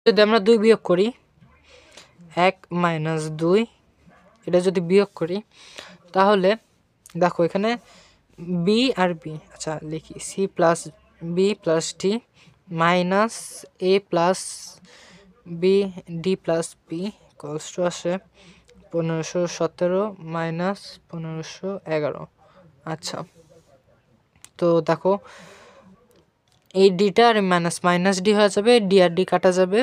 যদি আমরা 2 বিয়োগ করি 1 - 2 এটা যদি বিয়োগ করি তাহলে দেখো এখানে বি আর বি, আচ্ছা লিখি C plus B plus D minus A plus B D plus B equals to আসে 1517 মাইনাস 1511। আচ্ছা তো দেখো এই ডিটা আর মাইনাস মাইনাস ডি হয়ে যাবে, ডি আর ডি কাটা যাবে,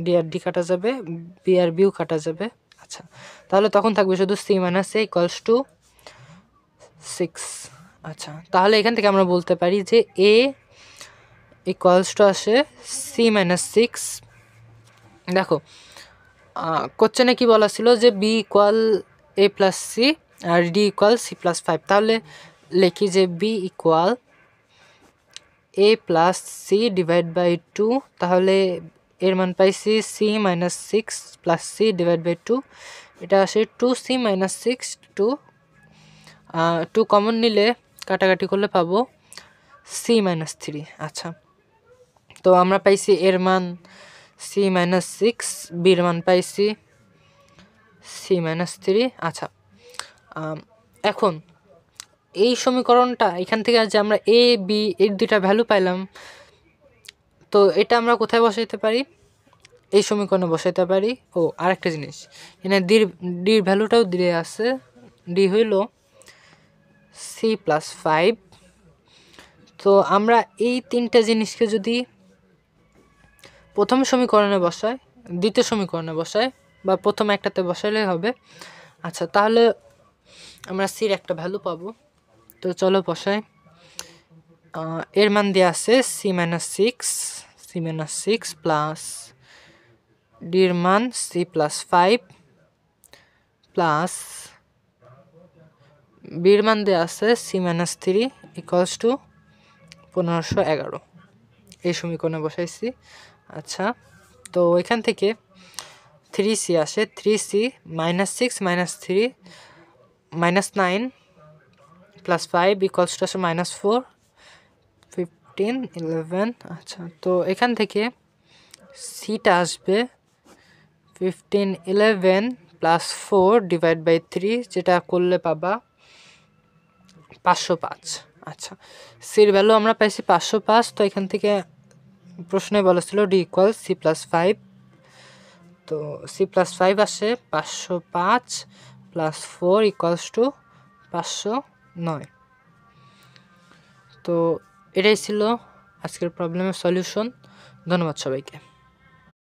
ডি আর ডি কাটা যাবে, বি আর বিও কাটা যাবে। আচ্ছা তাহলে তখন থাকবে শুধু C minus A equals to 6। আচ্ছা তাহলে এখান থেকে আমরা বলতে পারি যে এ ইকুয়ালস টু আসে সি মাইনাস 6। দেখো কোশ্চেনে কি বলা ছিল যে B equal A plus C আর ডি ইকুয়াল সি প্লাস 5, তাহলে লিখি যে B equal A plus C divide by 2, তাহলে এর মান পাইছি C minus 6 plus C divide by 2, এটা আসে 2c মাইনাস 6 2 কমন নিলে কাটাকাটি করলে পাবো সি মাইনাস 3। আচ্ছা তো আমরা পাইছি এর মান সি মাইনাস 6, বির মান পাইছি সি মাইনাস 3। আচ্ছা এখন এই সমীকরণটা এখান থেকে যে আমরা এ বি এর দুইটা ভ্যালু পাইলাম, তো এটা আমরা কোথায় বসাইতে পারি? এই সমীকরণে বসাইতে পারি। ও আরেকটা জিনিস, এখানে ডির ভ্যালুটাও দিয়ে আছে, ডি হইল সি প্লাস 5। তো আমরা এই তিনটা জিনিসকে যদি প্রথম সমীকরণে বসাই, দ্বিতীয় সমীকরণে বসাই বা প্রথম একটাতে বসাইলে হবে। আচ্ছা তাহলে আমরা সির একটা ভ্যালু পাবো। তো চলো বসাই। এর মান দিয়ে আছে সি মাইনাস 6 প্লাস ডির মান সি প্লাস 5 প্লাস বির মান দিয়ে আছে সি মাইনাস 3 ইকুয়ালস টু 1511। এই সমীকরণে বসাইছি। আচ্ছা তো এখান থেকে 3c আসে, 3c minus 6 minus 3 minus 9 plus 5 equals to আসে মাইনাস 4 15 11। আচ্ছা তো এখান থেকে সিটা আসবে 15 11 প্লাস 4 ডিভাইড বাই 3, যেটা করলে পাবা 505। আচ্ছা সির ভ্যালু আমরা পাইছি 505। তো এখান থেকে প্রশ্নে বলেছিল ডি ইকুয়াল সি প্লাস 5, তো সি প্লাস 5 আসে 505 প্লাস 4 ইকুয়ালস টু 509। তো এটাই ছিল আজকের প্রবলেমের সলিউশন। ধন্যবাদ সবাইকে।